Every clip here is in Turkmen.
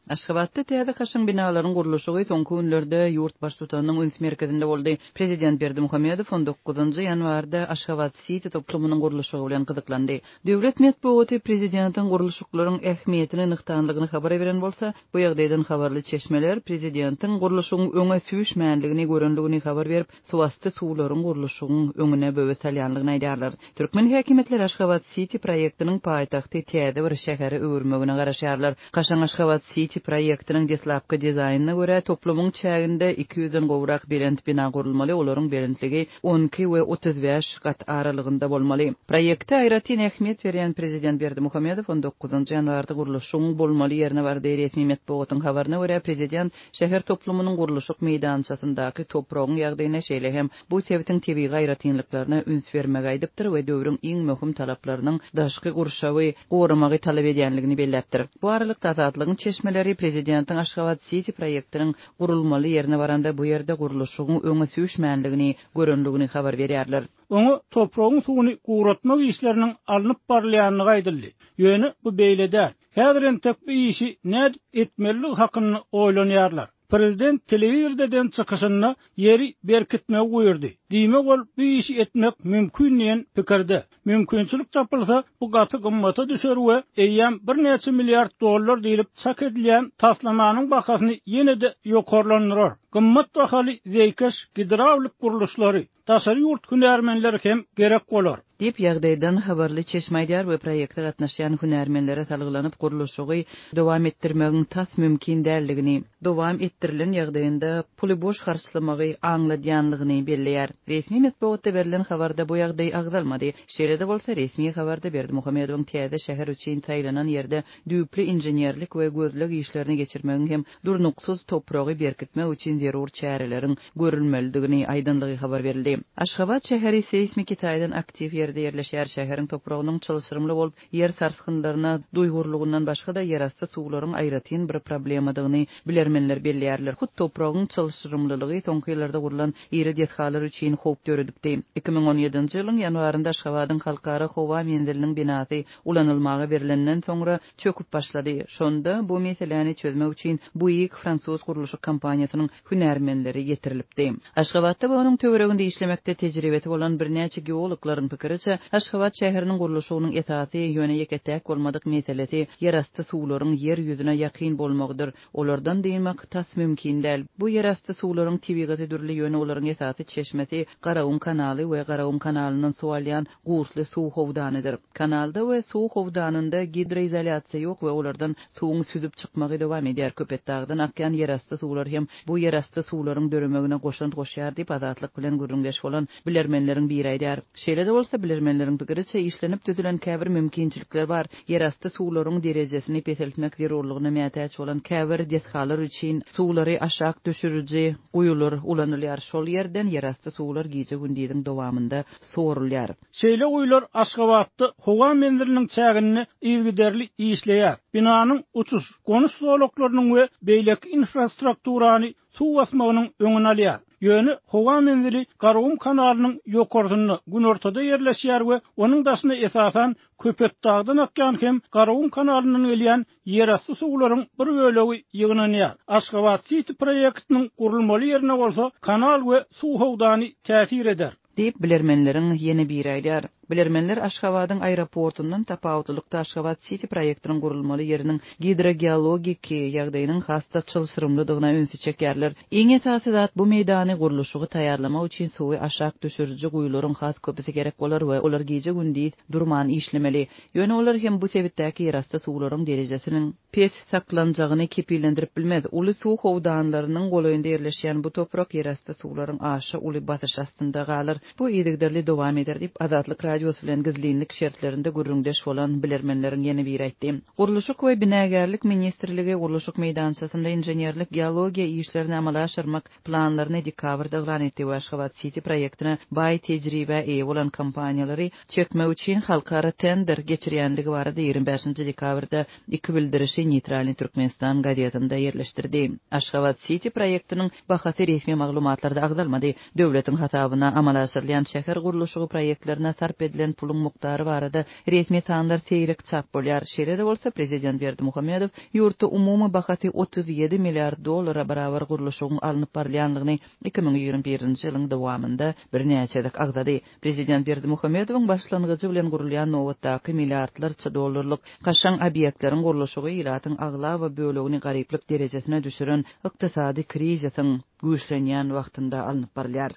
Aşgabatda täze kaşyň binalaryň gurulşy soňky günlerde ýurt baş tutanyň üns merkezinde boldy. Prezident Berdimuhammedow 19-njy ýanwarda Aşgabat City toplumynyň gurulşy bilen gyzyklandy. Döwlet medeniýeti prezidentiň gurulşyklaryň ähmiýetini nykdanlygyny habar beren bolsa, bu ýagdaýdan habarly çeşmeler prezidentiň gurulşyň öňe süýüşmänligini görenligini habar berip, suwasty suwlaryň gurulşynyň öňüne böwe salýanlygyny aýdarlar. Türkmen häkimetleri Aşgabat City proýektiniň paýtagty täze bir şäheri öwürmegine garaşýarlar. Kaşan Aşgabat City proýektiniň deslapky dizaýnyna görä toplumyň çäginde 200-den gowrak belent bina gurulmaly, olaryň belentligi 12 we 35 gat aralygynda bolmaly. Proýekte aýratyn ähmiýet berýän prezident Berdimuhammedow 19-njy ýanwarda gurulşyň bolmaly ýerine bardy. Resmi medeniýetiň habaryna görä prezident şäher toplumynyň gurulşyk meýdançasyndaky topragyň ýagdaýyna şeýle hem bu sebäpden tebii gaýratynlyklaryna üns bermek aýdypdyr we döwrüň iň möhüm talaplarynyň daşky gurşawy goramagy talap edýänligini belläpdir. Bu aralykda azatlygyň çeşmeleri prezidentiň Aşgabat City proýektiniň gurulmaly ýerine baranda bu ýerde gurulşyň öňe süýüşmänligini görenligini habar berýärler. Onu topragyň suwuny guratmak işleriniň alınıp barylýanyny aýdyldy. Ýöne bu beýlede. Häzir entek bu işi nädip etmeli hakyny oýlanýarlar. Prezident telewizordan çykyşyna ýeri berkitmek goýurdy. Diýmek bol bu işi etmek mümkin diýen pikirde. Mümkinçilik tapylsa bu gaty gymmata düşer we eýýän bir neçe milliard dollar diýilip çak edilýän taslamanyň bahasyny ýene-de ýokarlandyrar. Gymmat bahaly zeýkeş gidrawlik guruluşlary taşary ýurt hünärmenleri hem gerek bolar. Dip ýagdaýdan habarly çeşmeýdar we proýekte gatnaşýan hünärmenlere talgylanyp gurulşy dowam etdirmegiň tas mümkin däldigini, dowam ettirilen ýagdaýynda puly boş harçlamagy aňladýanlygyny belleýär. Resmi medeniýetde berilen habarda bu ýagdaý agzalmady. Şeýle-de bolsa resmi habarda Berdimuhammedowyň täze şäher üçin taýlanan ýerde düýpli inženerlik we gözleg işlerini geçirmegiň hem durnuksuz topragy berkitmek üçin zerur çäreleriň görülmelidigini aýdynlygy habar berildi. Aşgabat şäheri seismik taýdan aktiv ýerde ýerleşýär. Şäheriň topragynyň çalysyrymly bolup, ýer sarsgynlaryna duýgurlugyndan başga da ýerasty suwlaryň aýratyn bir problemadygyny bilermenler belleýärler. Hut topragyň çalysyrymlylygy soňky ýyllarda gurulan ýeri dethalar üçin howp döredipdi. 2017-nji ýylyň ýanwarynda Aşgabatyň halkara howa menziliniň binasy ulanylmagy berilenden soňra çöküp başlady. Şonda bu meseleni çözmek üçin Buýyk Fransuz gurulşy kompaniýasynyň hünärmenleri getirilipdi. Aşgabatda bunyň töwereginde işlemekde tejribesi bolan bir näçe geologlorlaryň pikiriçe, Aşgabat şäheriniň gurulşynyň esasy ýöne ýeketäk bolmadyk meselesi ýerasty suwlaryň ýer ýüzüne ýakyn bolmagydyr. Olardan diýmek tas mümkin däl. Bu ýerasty suwlaryň tebigaty dürli ýöne olaryň esasy çeşmesi Garaum kanaly we Garaum kanalynyň suwalýan gursly suw howdanydyr. Kanalda we suw howdanynda gidroizolasiýa ýok we olardan suwuň süzüp çykmagy dowam edýär. Köpetdagdan akýan ýerasty suwlar hem bu ýerasty suwlaryň döremegine goşan goşýar diýip azatlyk bilen gürrüňdeş bolan bilermenleriň biri aýdýar. Şeýle-de bolsa bilermenleriň pikiriçe işlenip düzülen käbir mümkinçilikler bar. Ýerasty suwlaryň derejesini peseltmek zerurlygyna mätäç bolan käbir deshalar üçin suwlary aşak düşürüji guýulur ulanylýar. Şol ýerden ýerasty suwlar giýje gündizin dowamında sorulýar. Şeýle guýlar Aşgabatda howa menziliniň çägini ýergiderli işleýär. Binanyň uçuş, gonuş zolaklarynyň we beýleki infrastrukturany suw basmagynyň öňüne alýar. Ýöne howa menzili Garaum kanalynyň ýokardyny gün ortada ýerleşýär we onuň daşyna esasan Köpetdagdan akýan hem Garaum kanalynyň gelýän ýerasty suwlaryň bir bölegi ýygnanýar. Aşgabat City proýektiniň gurulmaly ýerine bolsa kanal we suw howdany täsir eder. Diýip bilermenleriň ýene bir aýdýar. Bilermenler Aşgabatyň aeroportundan tapawutlykda Aşgabat City proýektiniň gurulmaly ýeriniň gidrogeologik ýagdaýynyň hasta çalysyrymlydygyna ünsü çekýärler. Iň esasy zat bu meýdany gurulşygy taýýarlamak üçin suwy aşak düşürüji guýularyň has köpüsi gerek bolar we olar giýje gündiz durman işlemeli. Ýöne olar hem bu sebäpdäki ýerasty suwlaryň derejesiniň pes saklanjagyny kepillendirip bilmez. Uly suw howdanlarynyň golaýynda ýerleşýän bu toprak ýerasty suwlaryň aşy uly batyş astynda galar. Bu ýerlikderli dowam eder diýip azatlyk radios bilen gizlinlik şertlerinde gürrüňdeş bolan bilermenleriň ýene bir aýtdy. Gurulşyk we binägerlik ministrligi gurulşyk meýdançasynda inženerlik geologiýa işlerini amala aşyrmak planlaryny dekabrda elan etdi. Aşgabat City proýektine baý tejribe eýe bolan kompaniýalary çekmek üçin halkara tender geçirýänligi barada 25-nji dekabrda iki bildirişi Neytralny Türkmenistan gazetinde ýerleşdirdi. Aşgabat City proýektiniň bahasy resmi maglumatlarda agzalmady. Döwletiň hatabyna amala aşyrylýan şäher gurulşygy proýektlerine sarp edilen pulun muqdary barada resmi sanlar seyrek çap bolýar. Şeýle-de bolsa prezident Berdimuhammedow ýurtda umumy bahasy 37 milliard dollara barabar guruluşyň alınıp barýanlygyny 2021-nji ýylyň dowamında bir näçedik agzady. Prezident Berdimuhammedowyň başlangyjy bilen gurulýan nowatdaky milliardlarça dollarlyk gaşaň obyektleriň guruluşy ýylatyň agla we bölegini garyplyk derejesine düşüren ykdysady kriziň güýçlenýän wagtynda alınıp barýar.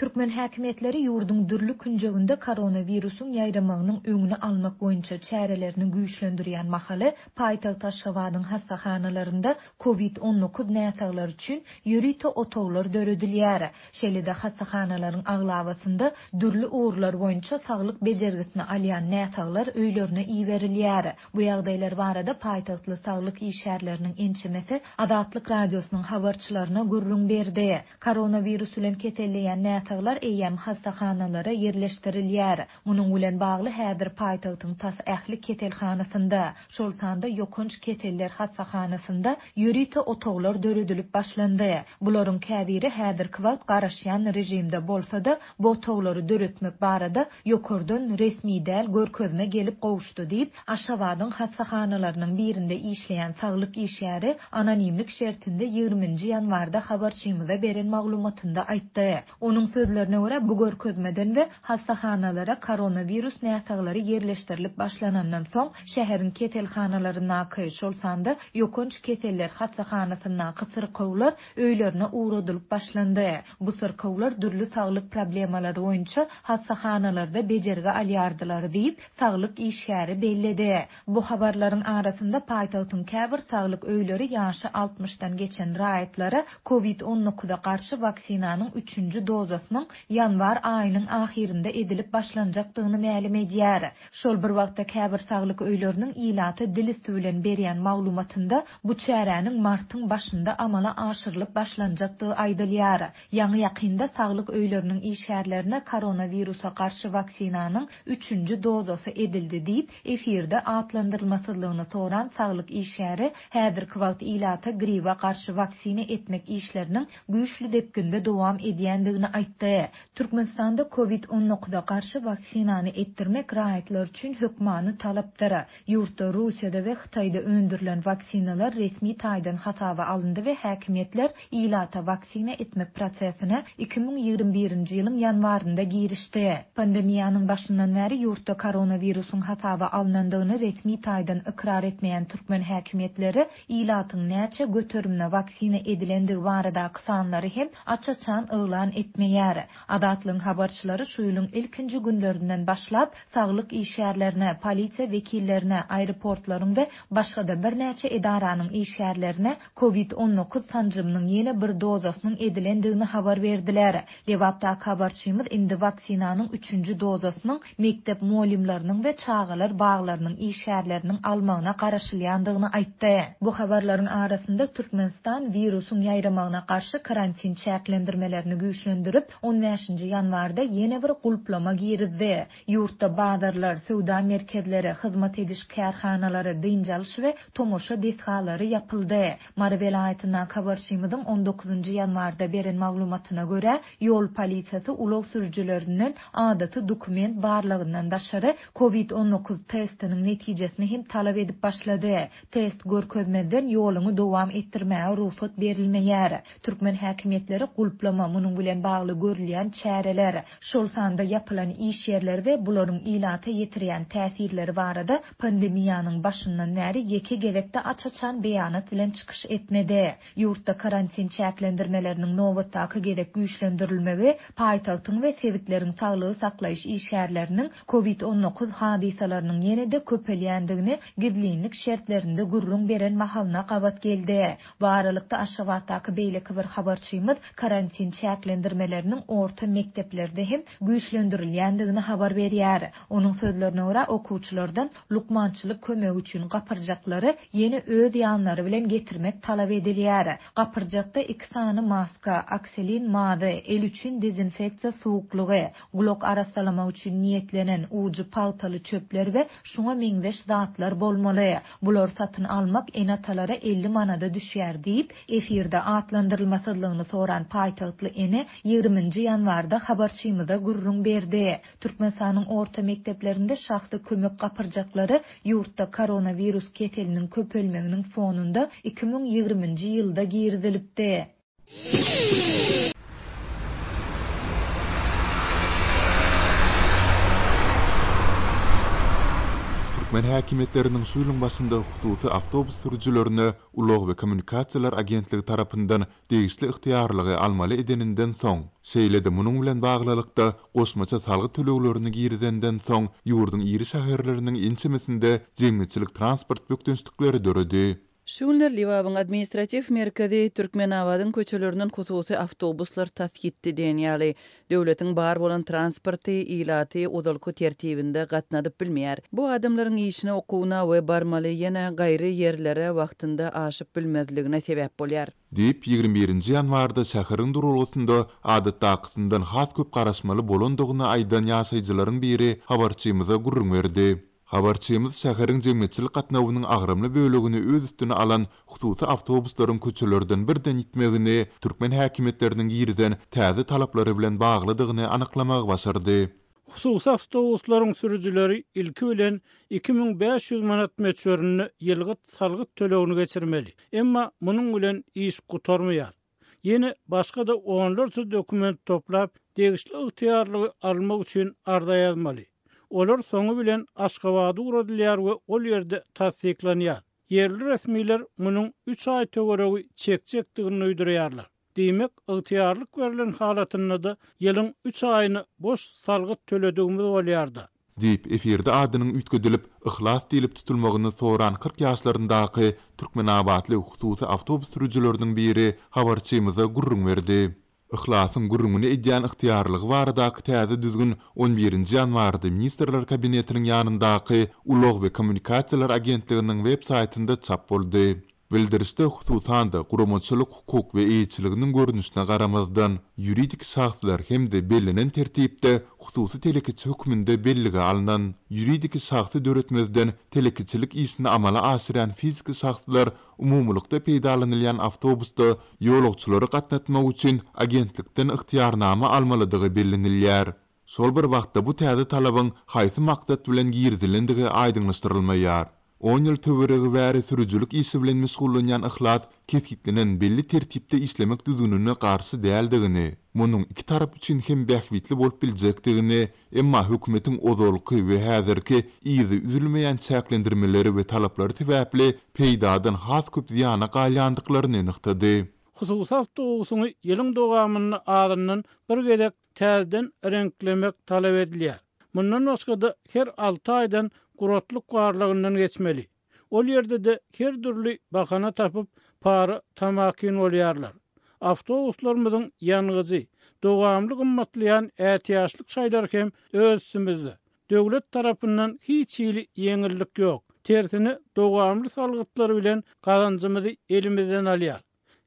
Türkmen häkimetleri ýurdun dürli künjeginde koronawirusyň ýaýramagynyň öňüni almak boýunça çärelerini güýçlendirýän mahaly paýtagyt Aşgabatyň hastaxanalarynda COVID-19 näsaglar üçin ýürüýte otoglar döredilýär. Şeýle-de hastaxanalaryň aglawasynda dürli uğurlar boýunça saglyk bejergisini alýan näsaglar öýlerine iýerilýär. Bu ýagdaýlar barada paýtagtly saglyk işgärleriniň ençemesi Adatlyk radiosynyň habarçylaryna gurrun berdi. Koronawirus bilen ketelleýän näsaglar eýem hastaxanalara yerleştirilýär. Munyň bilen bagly häzir paýtagtyň tas ähli ketelhanasynda, şol sanda ýokunç keteller hastaxanasynda ýürüýte otoglar döredilip başlandy. Bularyň käbiri häzirki wagt garaşýan rejimde bolsa-da, bu otoglary döretmek barada ýokurdan resmi däl görkezme gelip gowuşdy diýip Aşgabatyň hastaxanalarynyň birinde işleýän saglyk işgäri anonimlik şertinde 20-nji ýanwarda habarçymyza beren maglumatynda aýtdy. Onun sözlerine göre bu görkezmeden we hastaxanalara koronavirus näsaglary yerleştirilip başlanandan soň şäheriň ketelhanalaryna şol sanda ýokunç keteller hastaxanasyna syrkawlar öýlerine uğradylyp başlandy. Bu syrkawlar dürli saglyk problemalary boýunça hastaxanalarda bejerge alýardylar diýip saglyk işgäri belledi. Bu habarlaryň arasynda paýtagtyň käbir saglyk öýleri ýaşy 60-dan geçen raýatlara COVID-19'a garşy vaksinanyň 3-nji dozasynyň ýanwar aýynyň ahirinde edilip başlanjakdygyny ma'lum edýär. Şol bir wagtda käbir saglyk öýleriniň ilaty dili bilen berýän maglumatynda bu çäräniň martyň başynda amala aşyrylyp başlanjakdygy aýdylýar. Ýaňy ýakynda saglyk öýleriniň işgärlerine koronawirusa garşy vaksinanyň 3-nji dozasy edildi diýip efirde atlandyrylmasydlygyny soran saglyk işgäri häzirki wagt ilata gripa garşy vaksina etmek işleriniň güýçli depkinde dowam edýändigini aýtdy. Türkmenistanda COVID-19'a garşy vaksinany etdirmek raýatlar üçin hökmany talapdyr. Ýurtda Russiýada we Hytaýda öndürilen vaksinalar resmi taýdan hasaba alındy we häkimetler ilata vaksina etmek prosesine 2021-nji ýylyň ýanwarynda girişdi. Pandemiýanyň başyndan bäri ýurtda koronawirusyň hasaba alınandygyny resmi taýdan ikrar etmeýän türkmen häkimetleri ilatyň näçe götürümne vaksina edilendigi barada sanlary hem açaçan ýylan etmeýär. Adatlyň habarçylary şu ýylyň ilkinji günlerinden başlap saglyk işgärlerine, polisiýa wekillerine, aeroportlaryň we başga-da bir näçe edaranyň işgärlerine COVID-19 sanjymynyň ýene bir dozasynyň edilendigini habar berdiler. Lewapda habarçymyz indi vaksinanyň 3-nji dozasynyň mektep muallimlarynyň we çağalar baglarynyň işgärleriniň almagyna garaşylýandygyny aýtdy. Bu habarlaryň arasynda Türkmenistan virusyň ýaýramagyna garşy karantin çäklendirmelerini güýçlendirip 15-nji ýanwarda ýene bir gulplama girizdi. Ýurtda bazarlar, sowda merkezleri, hyzmat ediş kärhanalary, dynjalyş we tomoşa desgalary ýapyldy. Mara welaýatyna habarçymyzyň 19-njy ýanwarda beren maglumatyna görä, ýol polisiýasy ulug sürüjülerinden adaty dokument barlygyndan daşary COVID-19 testiniň netijesini hem talap edip başlady. Test görkezmeden ýoluny dowam etdirmäge ruhsat berilmeýär. Türkmen häkimetleri gulplama munyň bilen bagly görülýän çäreler, şol sanda ýapylan iş ýerleri we bularyň ilata ýetirýän täsirleri barada pandemiýanyň başyndan bäri ýeke gerekde açaçan beýanat bilen çykyş etmedi. Ýurtda karantin çäklendirmeleriniň nowatdaky gerek güýçlendirilmegi paýtagtyň we sewitleriň saglygy saklaýyş işgärleriniň COVID-19 hadisalarynyň ýene-de köpelýändigini gizlinlik şertlerinde gurrun beren mahalyna gabat geldi. Bu aralykda Aşgabatdaky beýleki bir habarçymyz karantin çäklendirmeleriniň orta mekteplerde hem güýçlendirilýändigini habar berýär. Onuň sözlerine görä okuwçylardan lukmançylyk kömegi üçin gapyrjaklary ýene öz ýanlary bilen getirmek talap edilýär. Gapyrjakda 2 sany maska, akselin mady, el üçin dezinfeksiýa suwuklugy, glok arasalamak üçin niýetlenen uju paltaly çöpler we şuňa meňdeş zatlar bolmaly. Bular satyn almak enatalara 50 manada düşýär diýip efirde atlandyrylmasydlygyny soran paýtagtly ene 20 20-nji ýanwarda habarçymyza gurrun berdi. Türkmenistanyň orta mekteplerinde şahsy kömek gapyrjaklary ýurtda koronavirus keteliniň köpelmeginiň fonunda 2020-nji ýylda girdilipdi. Türkmen häkimetleriniň şuýlyň başynda hususy awtobus sürüjilerini Ulaq we Kommunikasiýalar Agentligi tarapyndan degişli ihtiýarlygy almaly edeninden soň, şeýle-de munyň bilen baglylykda goşmaça salgy töleglerini girdenden soň ýurdun iri şäherleriniň inçemesinde jemgyçilik transport bökdünçlikleri döredi. Şunlar Liwabın administrativ merkezi Türkmenabadyň köçelerinden hususy awtobuslar tasgitdi diýýärli. Döwletiň bar bolan transporty ilaty odalky tertibinde gatnadyp bilmeýär. Bu adamlaryň işine okuwuna we barmaly ýene gaýry ýerlere wagtynda aşyp bilmezligine sebäp bolýar. Diýip 21-nji ýanwarda şäheriň durulgusynda adatdakyndan has köp garaşmaly bolandygyny aýdan ýaşaýjylaryň biri habarçymyza gurrun berdi. Habarçymyz şäheriň jemgyçilik gatnawynyň agrymly bölegini öz üstüne alan hususy awtobuslaryň köçelerden birden gitmegini Türkmen häkimetleriniň ýerden täze talaplary bilen baglydygyny anyklamagy başardy. Hususy awtobuslaryň sürüjileri ilki bilen 2500 manat meçörünü ýylgyt salgyt tölegini geçirmeli. Emma munyň bilen iş gutarmaýar. Ýene başga da onlarca dokument toplap degişli ihtiýarlygy almak üçin arda ýazmaly. Olar soňu bilen Aşgabatda uradylýar we ol ýerde tasdiklanýar. Yerli resmiler munyň 3 ay töweregi çekçekdigini uydurýarlar. Diýmek, ihtiýarlyk berilen halatynda da ýylyň 3 aýyny boş salgyt töledigimiz bolýardy. Diýip efirde adynyň ütgedilip, ihlas diýilip tutulmagyny soran 40 ýaşlaryndaky Türkmenabadly hususy awtobus sürüjileriniň biri habarçymyza gurrun berdi. Ihlasyn gurrumuny edýän ihtiýarlygy baradaky täze düzgün 11-nji ýanwarda Ministrler Kabinetiniň ýanyndaky Ulaq we Kommunikasiýalar Agentliginiň web saýtynda çap boldy. Bildirişde hususanda guramaçylyk hukuk we eýçiliginiň görnüşine garamazdan ýuridik şahslar hemde belinen tertipde hususy telekiçi hükmünde bellige alynan ýuridik şahsy döretmezden telekiçilik işini amala aşyran fizik şahslar umumlukda peýdalanylýan awtobusda ýolagçylary gatnatmak üçin agentlikden ihtiýarnama almalydygy bellenilýär. Şol bir wagtda bu täze talabyň haýsy maksat bilen girdilendigi aýdynlaşdyrylmaýar. 10 ýyl töweregi bäri sürüjilik işi bilen meşgullanýan ihlas ketgitlenen belli tertipde işlemek düzgününe garşy däldigini, munyň iki tarap üçin hem bähwitli bolup biljekdigini, emma hökümetiň ozalky we häzirki iýdi üzülmeýän çäklendirmeleri we talaplary sebäpli peýdadan has köp ziýana galýandyklaryny anyktady. Hususy awtobusyny ýylyň dogamyny adyndan bir gezek täzeden renklemek talap edilýär. Mundan başga da her 6 aýdan guratlyk garlygyndan geçmeli. Ol ýerde de her türlü bahana tapyp para tamakin bolýarlar. Awtobuslarymyzyň ýanygyjy, dogamly gymmatlayan ätiýaşlyk şaýlar hem özümizde. Döwlet tarapyndan hiç ýeňillik ýok. Tersine dogamly salgytlary bilen gazanjymyzy elimizden alýar.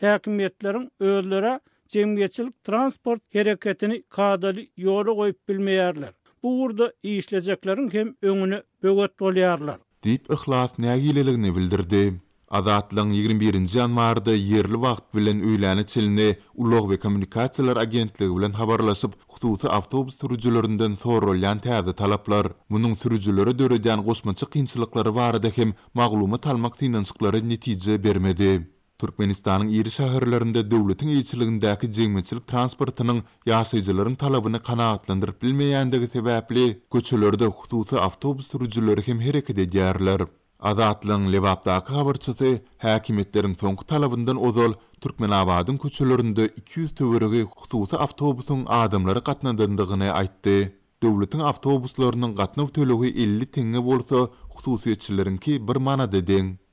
Häkimetleriň özlere jemgyçilik transport hereketini kadaly ýola goýup bilmeýärler. Bu urda işlejeklerin hem öňüne böget bolýarlar. Diýip ihlas nägileligini bildirdi. Azatlyň 21-nji ýanwarda yerli wagt bilen öýläne çelini Ulaq we Kommunikasiýalar Agentligi bilen habarlaşyp, hususy awtobus sürüjilerinden sorulýan täze talaplar, munyň sürüjilere döredýän goşmaçy kynçylyklary barada hem maglumat almak tynançyklary netije bermedi. Türkmenistanyň iri şäherlerinde döwletiň eýçiligindäki jemgyçilik transportynyň ýaşaýjylaryň talabyny kanagatlandyryp bilmeýändigi sebäpli köçelerde hususy awtobus sürüjileri hem hereket edýärler. Azatlyň Liwabdaky habarçysy häkimetleriň soňky talabyndan ozal Türkmenabadyň köçelerinde 200 töweregi hususy awtobusyň adamlary gatnadandygyny aýtdy. Döwletiň awtobuslarynyň gatnaw tölegi 50 teňe bolsa, hususiýetçileriňki 1 manat eden.